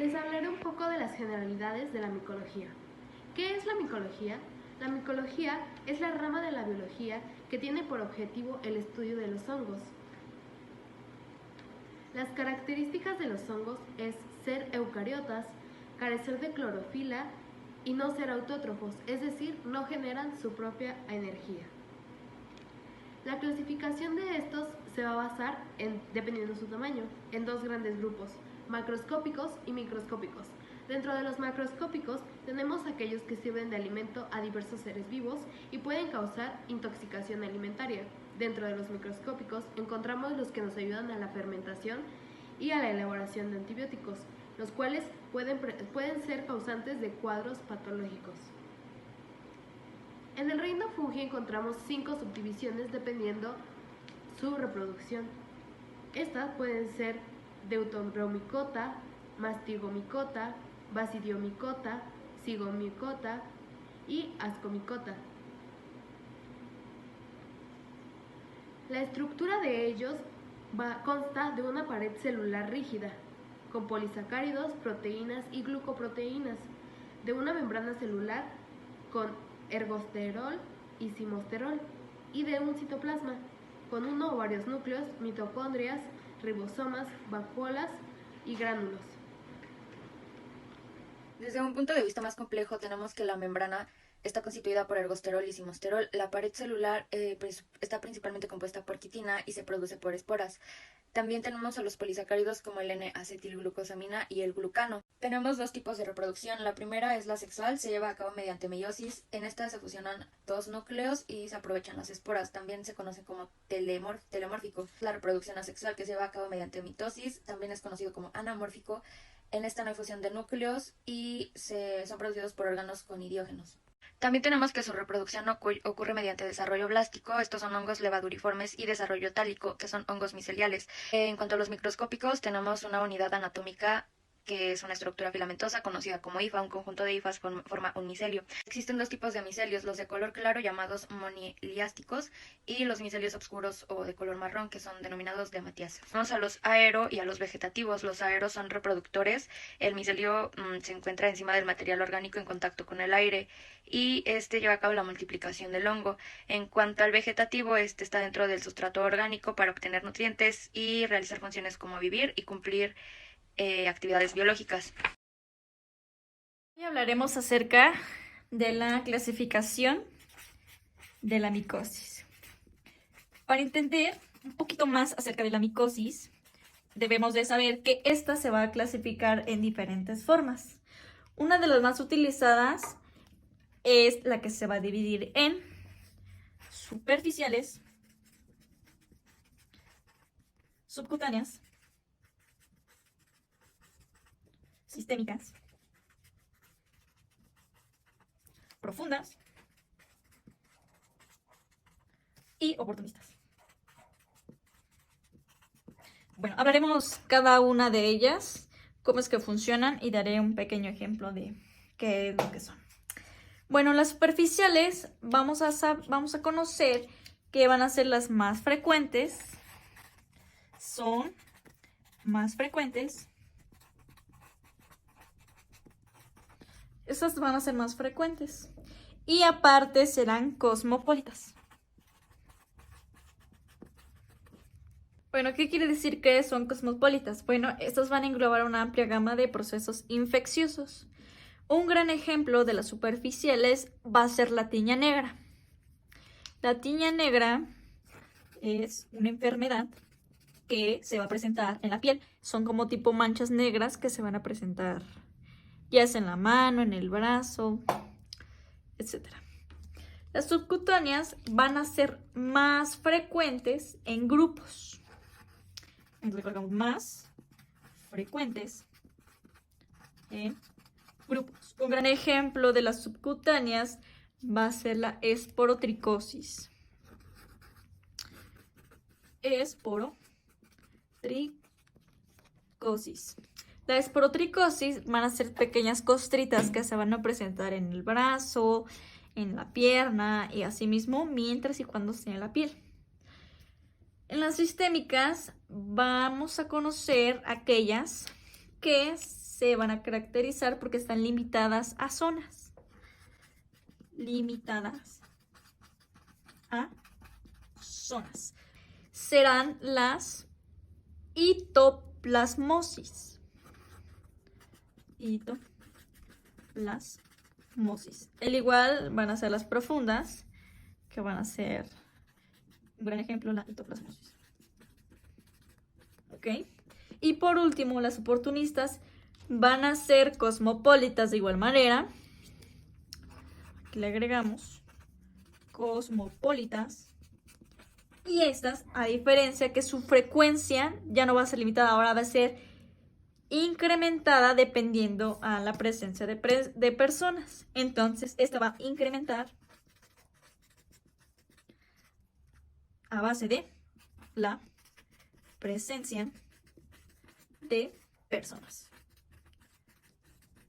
Les hablaré un poco de las generalidades de la micología. ¿Qué es la micología? La micología es la rama de la biología que tiene por objetivo el estudio de los hongos. Las características de los hongos es ser eucariotas, carecer de clorofila y no ser autótrofos, es decir, no generan su propia energía. La clasificación de estos se va a basar, dependiendo de su tamaño, en dos grandes grupos, macroscópicos y microscópicos. Dentro de los macroscópicos tenemos aquellos que sirven de alimento a diversos seres vivos y pueden causar intoxicación alimentaria. Dentro de los microscópicos encontramos los que nos ayudan a la fermentación y a la elaboración de antibióticos, los cuales pueden ser causantes de cuadros patológicos. En el reino fungi encontramos 5 subdivisiones dependiendo su reproducción. Estas pueden ser Deuteromycota, Mastigomycota, Basidiomycota, Zygomycota y Ascomycota. La estructura de ellos consta de una pared celular rígida, con polisacáridos, proteínas y glucoproteínas, de una membrana celular con ergosterol y simosterol, y de un citoplasma, con uno o varios núcleos, mitocondrias, ribosomas, vacuolas y gránulos. Desde un punto de vista más complejo, tenemos que la membrana está constituida por ergosterol y simosterol. La pared celular está principalmente compuesta por quitina y se produce por esporas. También tenemos a los polisacáridos como el N-acetilglucosamina y el glucano. Tenemos dos tipos de reproducción. La primera es la sexual, se lleva a cabo mediante meiosis. En esta se fusionan dos núcleos y se aprovechan las esporas. También se conoce como telemórfico. La reproducción asexual, que se lleva a cabo mediante mitosis, también es conocido como anamórfico. En esta no hay fusión de núcleos y son producidos por órganos conidiógenos. También tenemos que su reproducción ocurre mediante desarrollo blástico. Estos son hongos levaduriformes, y desarrollo tálico, que son hongos miceliales. En cuanto a los microscópicos, tenemos una unidad anatómica que es una estructura filamentosa conocida como hifa. Un conjunto de hifas forma un micelio. Existen dos tipos de micelios, los de color claro llamados moniliásticos y los micelios oscuros o de color marrón que son denominados de Vamos a los aero y a los vegetativos. Los aeros son reproductores. El micelio se encuentra encima del material orgánico en contacto con el aire y este lleva a cabo la multiplicación del hongo. En cuanto al vegetativo, este está dentro del sustrato orgánico para obtener nutrientes y realizar funciones como vivir y cumplir actividades biológicas. Hoy hablaremos acerca de la clasificación de la micosis. Para entender un poquito más acerca de la micosis, debemos de saber que esta se va a clasificar en diferentes formas. Una de las más utilizadas es la que se va a dividir en superficiales, subcutáneas, sistémicas, profundas y oportunistas. Bueno, hablaremos cada una de ellas, cómo es que funcionan y daré un pequeño ejemplo de qué es lo que son. Bueno, las superficiales vamos a conocer que van a ser las más frecuentes. Son más frecuentes. Esas van a ser más frecuentes. Y aparte serán cosmopolitas. Bueno, ¿qué quiere decir que son cosmopolitas? Bueno, estos van a englobar una amplia gama de procesos infecciosos. Un gran ejemplo de las superficiales va a ser la tiña negra. La tiña negra es una enfermedad que se va a presentar en la piel. Son como tipo manchas negras que se van a presentar ya sea en la mano, en el brazo, etc. Las subcutáneas van a ser más frecuentes en grupos. Recordamos, más frecuentes en grupos. Un gran ejemplo de las subcutáneas va a ser la esporotricosis. Esporotricosis. La esporotricosis van a ser pequeñas costritas que se van a presentar en el brazo, en la pierna y asimismo mientras y cuando esté en la piel. En las sistémicas vamos a conocer aquellas que se van a caracterizar porque están limitadas a zonas. Limitadas a zonas. Serán las hitoplasmosis. Hitoplasmosis. El igual van a ser las profundas, que van a ser un gran ejemplo, la hitoplasmosis. ¿Ok? Y por último, las oportunistas van a ser cosmopolitas de igual manera. Aquí le agregamos cosmopolitas. Y estas, a diferencia que su frecuencia ya no va a ser limitada, ahora va a ser incrementada dependiendo a la presencia de personas. Entonces, esta va a incrementar a base de la presencia de personas.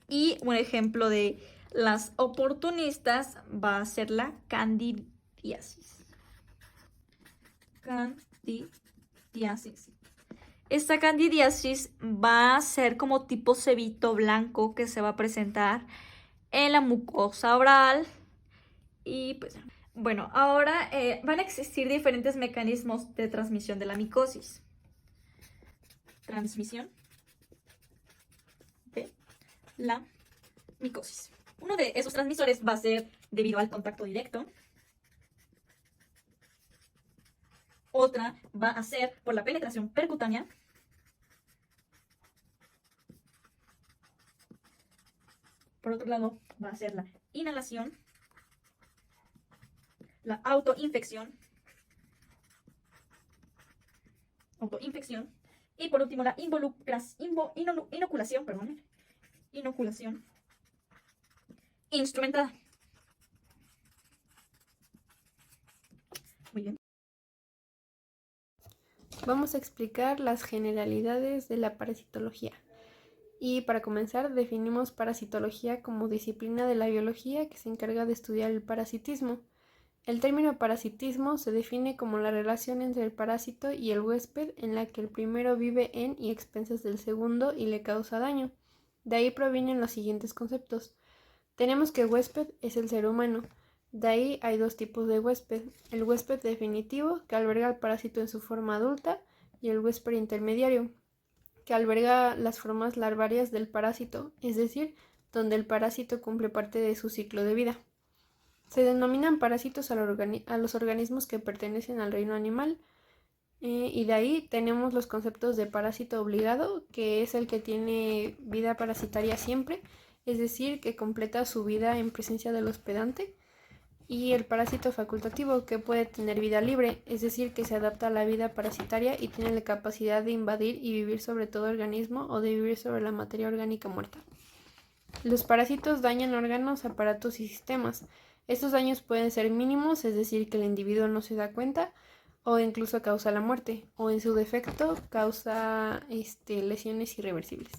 Y un ejemplo de las oportunistas va a ser la candidiasis. Esta candidiasis va a ser como tipo cebito blanco que se va a presentar en la mucosa oral. Y pues, bueno, ahora van a existir diferentes mecanismos de transmisión de la micosis. Transmisión de la micosis. Uno de esos transmisores va a ser debido al contacto directo. Otra va a ser por la penetración percutánea. Por otro lado, va a ser la inhalación, la autoinfección. Y por último, la inoculación instrumentada. Muy bien. Vamos a explicar las generalidades de la parasitología. Y para comenzar, definimos parasitología como disciplina de la biología que se encarga de estudiar el parasitismo. El término parasitismo se define como la relación entre el parásito y el huésped en la que el primero vive en y expensas del segundo y le causa daño. De ahí provienen los siguientes conceptos. Tenemos que el huésped es el ser humano. De ahí hay dos tipos de huésped, el huésped definitivo, que alberga al parásito en su forma adulta, y el huésped intermediario, que alberga las formas larvarias del parásito, es decir, donde el parásito cumple parte de su ciclo de vida. Se denominan parásitos a los organismos que pertenecen al reino animal, y de ahí tenemos los conceptos de parásito obligado, que es el que tiene vida parasitaria siempre, es decir, que completa su vida en presencia del hospedante, y el parásito facultativo, que puede tener vida libre, es decir, que se adapta a la vida parasitaria y tiene la capacidad de invadir y vivir sobre todo organismo o de vivir sobre la materia orgánica muerta. Los parásitos dañan órganos, aparatos y sistemas. Estos daños pueden ser mínimos, es decir, que el individuo no se da cuenta, o incluso causa la muerte, o en su defecto causa lesiones irreversibles.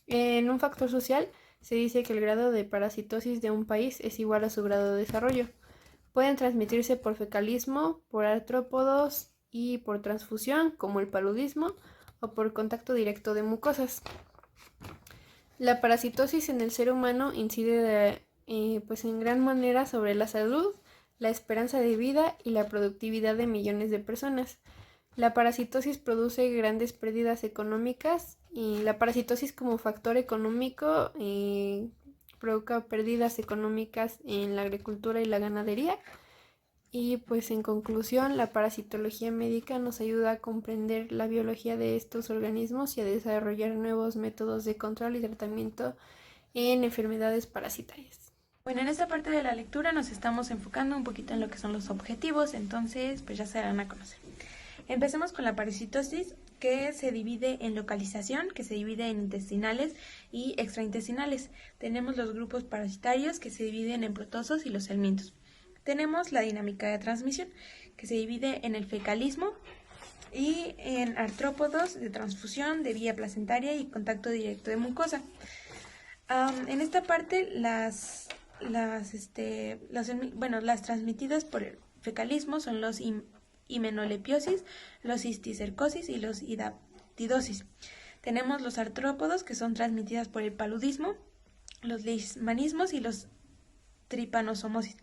En un factor social, se dice que el grado de parasitosis de un país es igual a su grado de desarrollo. Pueden transmitirse por fecalismo, por artrópodos y por transfusión, como el paludismo, o por contacto directo de mucosas. La parasitosis en el ser humano incide en gran manera sobre la salud, la esperanza de vida y la productividad de millones de personas. La parasitosis produce grandes pérdidas económicas y la parasitosis como factor económico provoca pérdidas económicas en la agricultura y la ganadería. Y pues en conclusión, la parasitología médica nos ayuda a comprender la biología de estos organismos y a desarrollar nuevos métodos de control y tratamiento en enfermedades parasitarias. Bueno, en esta parte de la lectura nos estamos enfocando un poquito en lo que son los objetivos, entonces pues ya se darán a conocer. Empecemos con la parasitosis, que se divide en localización, que se divide en intestinales y extraintestinales. Tenemos los grupos parasitarios, que se dividen en protozoos y los helmintos. Tenemos la dinámica de transmisión, que se divide en el fecalismo y en artrópodos de transfusión, de vía placentaria y contacto directo de mucosa. En esta parte, las transmitidas por el fecalismo son los himenolepiosis, los cisticercosis y los hidatidosis. Tenemos los artrópodos, que son transmitidas por el paludismo, los leishmanismos y los tripanosomosis.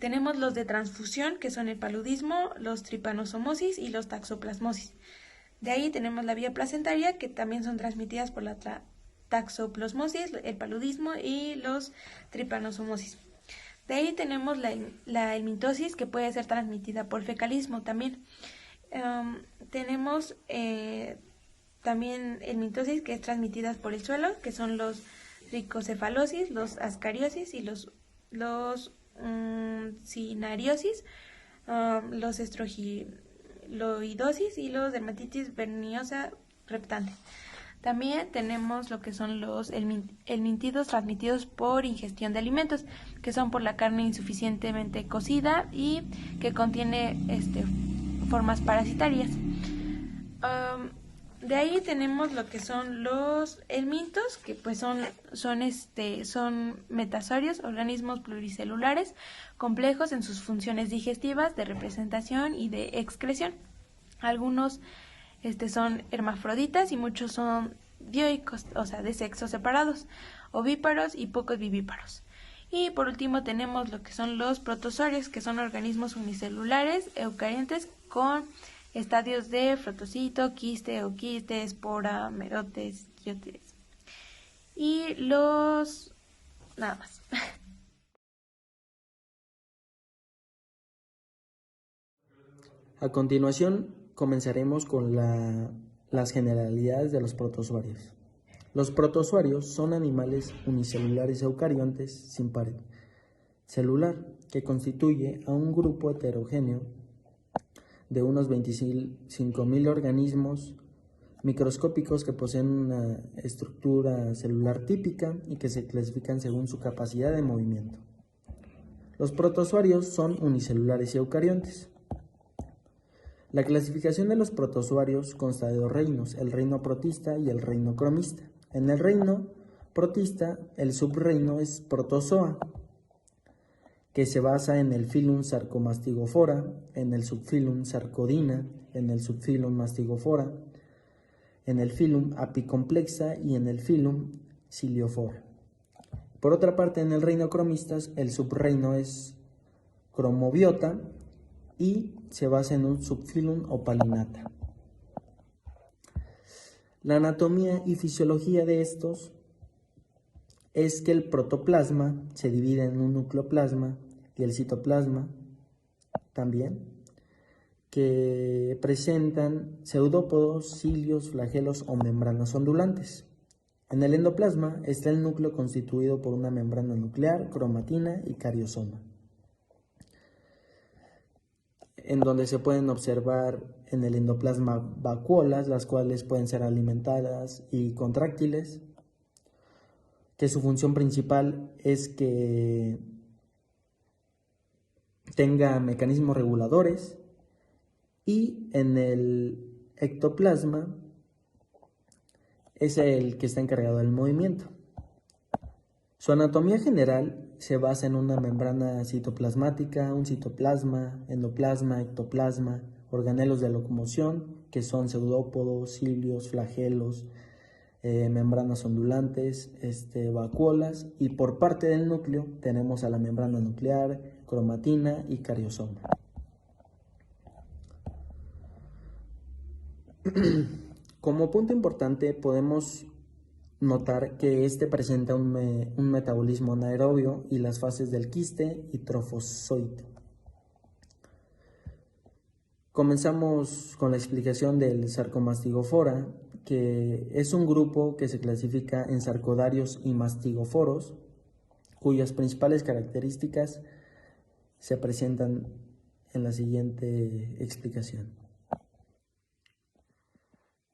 Tenemos los de transfusión, que son el paludismo, los tripanosomosis y los taxoplasmosis. De ahí tenemos la vía placentaria, que también son transmitidas por la taxoplasmosis, el paludismo y los tripanosomosis. De ahí tenemos la helmintosis, que puede ser transmitida por fecalismo también. Tenemos también helmintosis, que es transmitida por el suelo, que son los ricocefalosis, los ascariosis y los cinariosis, los estrogiloidosis y los dermatitis verniosa reptante. También tenemos lo que son los helmintidos transmitidos por ingestión de alimentos, que son por la carne insuficientemente cocida y que contiene formas parasitarias. De ahí tenemos lo que son los helmintos, que pues son metasorios, organismos pluricelulares complejos en sus funciones digestivas, de representación y de excreción. Algunos son hermafroditas y muchos son dioicos, o sea, de sexos separados, ovíparos y pocos vivíparos. Y por último tenemos lo que son los protozoarios, que son organismos unicelulares eucariontes con estadios de protocito, quiste, ooquiste, espora, merotes, quiotes. Y nada más. A continuación, comenzaremos con las generalidades de los protozoarios. Los protozoarios son animales unicelulares eucariontes sin pared celular, que constituye a un grupo heterogéneo de unos 25.000 organismos microscópicos que poseen una estructura celular típica y que se clasifican según su capacidad de movimiento. Los protozoarios son unicelulares y eucariontes. La clasificación de los protozoarios consta de dos reinos, el reino protista y el reino cromista. En el reino protista, el subreino es Protozoa, que se basa en el filum Sarcomastigophora, en el subfilum Sarcodina, en el subfilum Mastigophora, en el filum Apicomplexa y en el filum Ciliophora. Por otra parte, en el reino cromista, el subreino es Chromobiota y se basa en un subfilum Opalinata. La anatomía y fisiología de estos es que el protoplasma se divide en un nucleoplasma y el citoplasma también, que presentan pseudópodos, cilios, flagelos o membranas ondulantes. En el endoplasma está el núcleo constituido por una membrana nuclear, cromatina y cariosoma, en donde se pueden observar en el endoplasma vacuolas, las cuales pueden ser alimentadas y contráctiles, que su función principal es que tenga mecanismos reguladores, y en el ectoplasma es el que está encargado del movimiento. Su anatomía general se basa en una membrana citoplasmática, un citoplasma, endoplasma, ectoplasma, organelos de locomoción, que son pseudópodos, cilios, flagelos, membranas ondulantes, vacuolas, y por parte del núcleo tenemos a la membrana nuclear, cromatina y cariosoma. Como punto importante podemos notar que presenta un metabolismo anaerobio y las fases del quiste y trofozoite. Comenzamos con la explicación del Sarcomastigophora, que es un grupo que se clasifica en sarcodarios y mastigoforos, cuyas principales características se presentan en la siguiente explicación.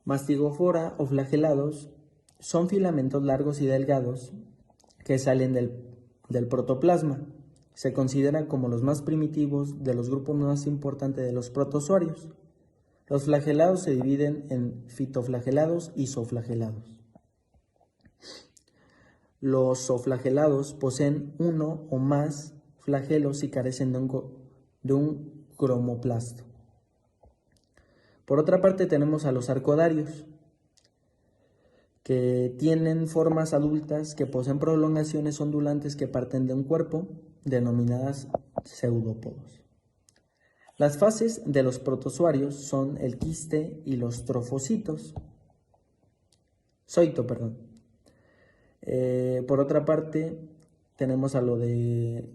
Mastigofora o flagelados son filamentos largos y delgados que salen del protoplasma. Se consideran como los más primitivos de los grupos más importantes de los protozoarios. Los flagelados se dividen en fitoflagelados y zooflagelados. Los zooflagelados poseen uno o más flagelos y carecen de un cromoplasto. Por otra parte tenemos a los arcodarios, que tienen formas adultas que poseen prolongaciones ondulantes que parten de un cuerpo, denominadas pseudópodos. Las fases de los protozoarios son el quiste y los trofocitos. Por otra parte, tenemos a lo de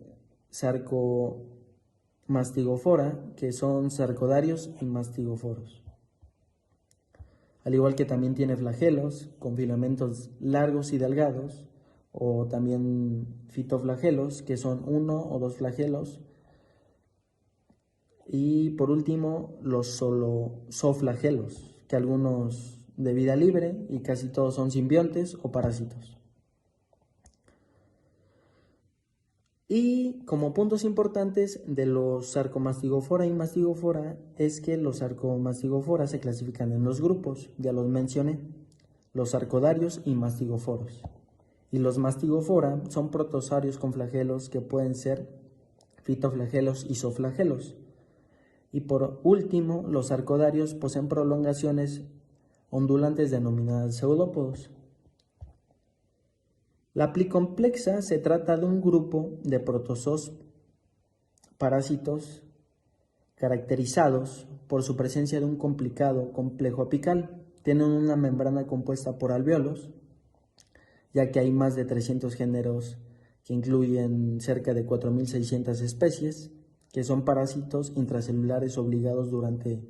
sarcomastigofora, que son sarcodarios y mastigoforos. Al igual que también tiene flagelos con filamentos largos y delgados, o también fitoflagelos, que son 1 o 2 flagelos. Y por último, los zooflagelos, que algunos de vida libre y casi todos son simbiontes o parásitos. Y como puntos importantes de los sarcomastigofora y mastigofora es que los sarcomastigofora se clasifican en dos grupos, ya los mencioné, los sarcodarios y mastigoforos. Y los mastigofora son protozoarios con flagelos que pueden ser fitoflagelos y zooflagelos. Y por último, los sarcodarios poseen prolongaciones ondulantes denominadas pseudópodos. La plicomplexa se trata de un grupo de protozoos parásitos caracterizados por su presencia de un complicado complejo apical. Tienen una membrana compuesta por alvéolos, ya que hay más de 300 géneros que incluyen cerca de 4.600 especies, que son parásitos intracelulares obligados durante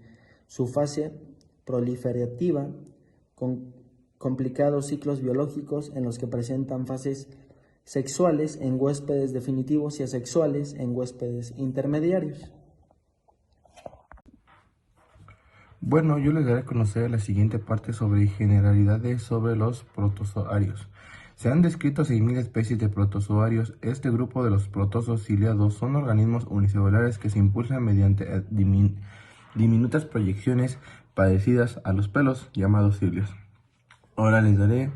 su fase proliferativa con complicados ciclos biológicos en los que presentan fases sexuales en huéspedes definitivos y asexuales en huéspedes intermediarios. Bueno, yo les daré a conocer la siguiente parte sobre generalidades sobre los protozoarios. Se han descrito 6.000 especies de protozoarios. Este grupo de los protozoos ciliados son organismos unicelulares que se impulsan mediante diminutas proyecciones parecidas a los pelos, llamados cilios. Ahora les daré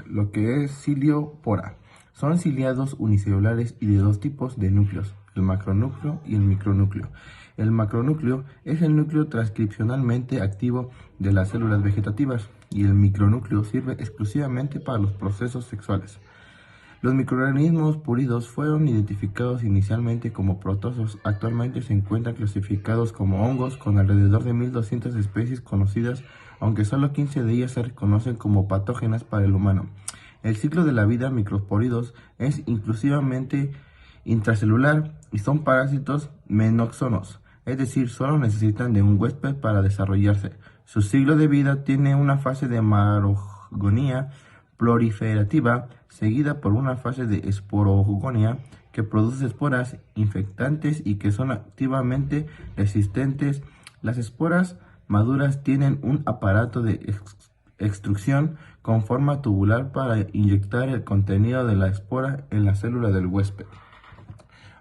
lo que es ciliopora. Son ciliados unicelulares y de dos tipos de núcleos, el macronúcleo y el micronúcleo. El macronúcleo es el núcleo transcripcionalmente activo de las células vegetativas y el micronúcleo sirve exclusivamente para los procesos sexuales. Los microorganismos púridos fueron identificados inicialmente como protozoos. Actualmente se encuentran clasificados como hongos con alrededor de 1.200 especies conocidas, aunque solo 15 de ellas se reconocen como patógenas para el humano. El ciclo de la vida micropóridos es exclusivamente intracelular y son parásitos menóxonos, es decir, solo necesitan de un huésped para desarrollarse. Su ciclo de vida tiene una fase de marogonía proliferativa, seguida por una fase de esporogonía que produce esporas infectantes y que son activamente resistentes. Las esporas maduras tienen un aparato de extrusión con forma tubular para inyectar el contenido de la espora en la célula del huésped.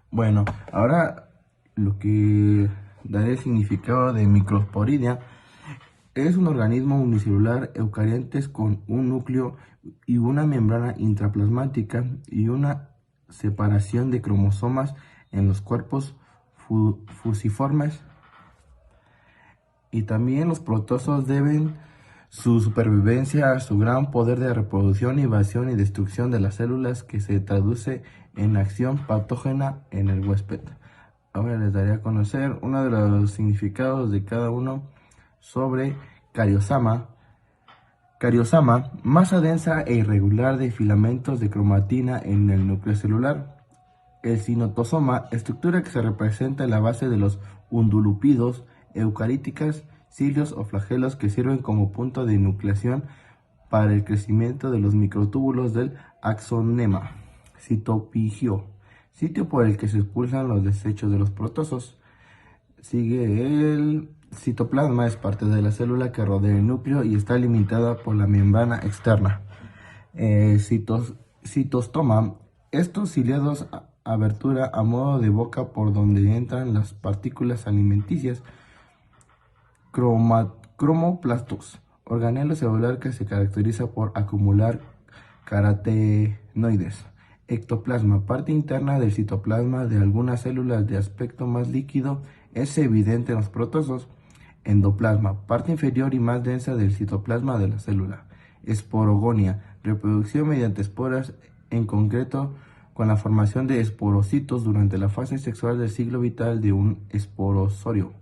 Bueno, ahora lo que daré el significado de microsporidia es un organismo unicelular eucariontes con un núcleo y una membrana intraplasmática y una separación de cromosomas en los cuerpos fusiformes. Y también los protozoos deben su supervivencia a su gran poder de reproducción, invasión y destrucción de las células, que se traduce en acción patógena en el huésped. Ahora les daré a conocer uno de los significados de cada uno sobre cariosoma. Cariosoma, masa densa e irregular de filamentos de cromatina en el núcleo celular. El cinotosoma, estructura que se representa en la base de los undulípidos eucaríticas, cilios o flagelos que sirven como punto de nucleación para el crecimiento de los microtúbulos del axonema. Citopigio, sitio por el que se expulsan los desechos de los protozoos. Sigue el citoplasma, es parte de la célula que rodea el núcleo y está limitada por la membrana externa. Citostoma, estos ciliados abertura a modo de boca por donde entran las partículas alimenticias. Cromoplastos, organelo celular que se caracteriza por acumular carotenoides. Ectoplasma, parte interna del citoplasma de algunas células de aspecto más líquido, es evidente en los protozoos. Endoplasma, parte inferior y más densa del citoplasma de la célula. Esporogonia, reproducción mediante esporas, en concreto con la formación de esporocitos durante la fase sexual del ciclo vital de un esporozorio.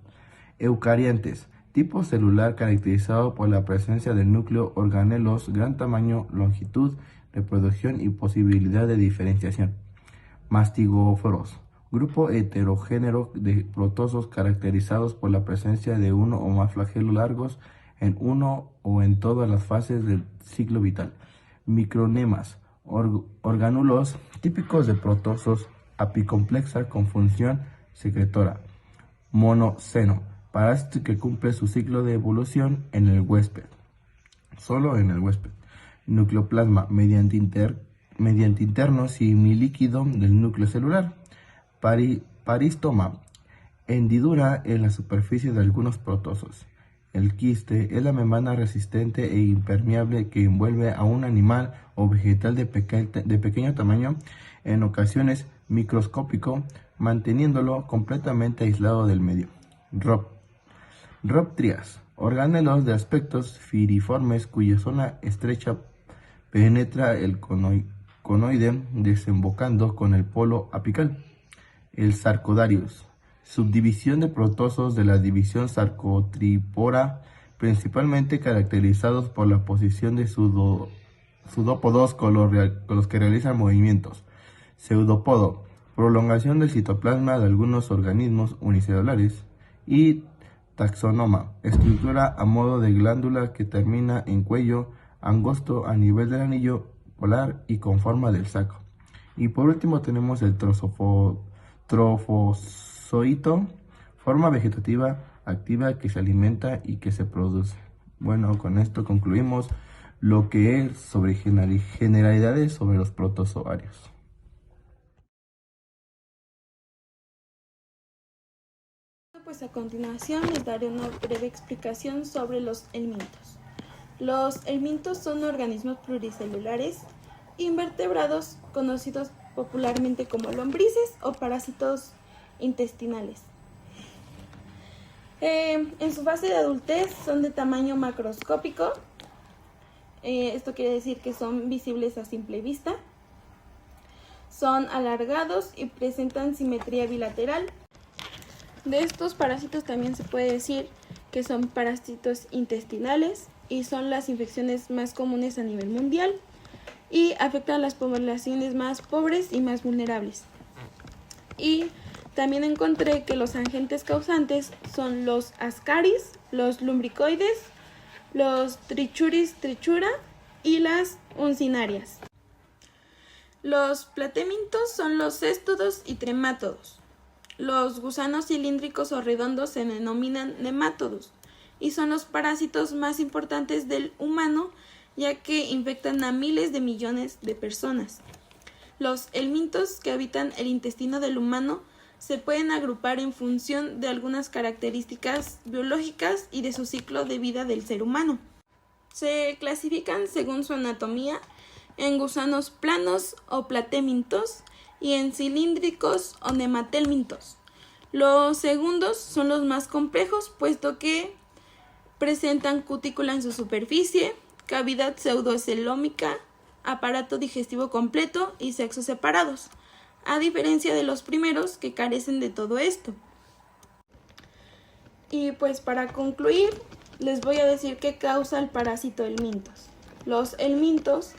Eucariantes, tipo celular caracterizado por la presencia del núcleo, organelos, gran tamaño, longitud, reproducción y posibilidad de diferenciación. Mastigóforos, grupo heterogéneo de protozoos caracterizados por la presencia de uno o más flagelos largos en uno o en todas las fases del ciclo vital. Micronemas, orgánulos típicos de protozoos apicomplexa con función secretora. Monoceno, parásito que cumple su ciclo de evolución en el huésped, solo en el huésped. Nucleoplasma, mediante interno semilíquido del núcleo celular. Paristoma, hendidura en la superficie de algunos protozoos. El quiste es la membrana resistente e impermeable que envuelve a un animal o vegetal de pequeño tamaño, en ocasiones microscópico, manteniéndolo completamente aislado del medio. Rhoptrias, orgánulos de aspectos filiformes cuya zona estrecha penetra el conoide desembocando con el polo apical. El Sarcodarius, subdivisión de protozoos de la división Sarcotrypora, principalmente caracterizados por la posición de pseudópodos con los que realizan movimientos. Pseudópodo, prolongación del citoplasma de algunos organismos unicelulares. Y taxonoma, estructura a modo de glándula que termina en cuello angosto a nivel del anillo polar y con forma del saco. Y por último tenemos el trofozoito, forma vegetativa activa que se alimenta y que se produce. Bueno, con esto concluimos lo que es sobre generalidades sobre los protozoarios. Pues a continuación les daré una breve explicación sobre los helmintos. Los helmintos son organismos pluricelulares invertebrados conocidos popularmente como lombrices o parásitos intestinales. En su fase de adultez son de tamaño macroscópico. Esto quiere decir que son visibles a simple vista. Son alargados y presentan simetría bilateral. De estos parásitos también se puede decir que son parásitos intestinales y son las infecciones más comunes a nivel mundial y afectan a las poblaciones más pobres y más vulnerables. Y también encontré que los agentes causantes son los ascaris, los lumbricoides, los trichuris trichura y las uncinarias. Los platemintos son los céstodos y tremátodos. Los gusanos cilíndricos o redondos se denominan nemátodos y son los parásitos más importantes del humano, ya que infectan a miles de millones de personas. Los helmintos que habitan el intestino del humano se pueden agrupar en función de algunas características biológicas y de su ciclo de vida del ser humano. Se clasifican según su anatomía en gusanos planos o platémintos y en cilíndricos o nematelmintos. Los segundos son los más complejos, puesto que presentan cutícula en su superficie, cavidad pseudocelómica, aparato digestivo completo y sexos separados, a diferencia de los primeros que carecen de todo esto. Y pues para concluir, les voy a decir qué causa el parásito helmintos. Los helmintos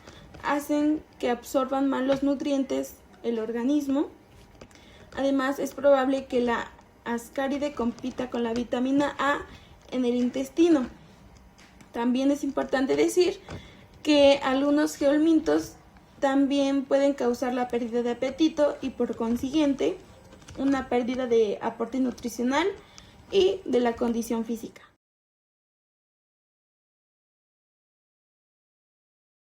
hacen que absorban mal los nutrientes el organismo. Además, es probable que la ascáride compita con la vitamina A en el intestino. También es importante decir que algunos helmintos también pueden causar la pérdida de apetito y por consiguiente una pérdida de aporte nutricional y de la condición física.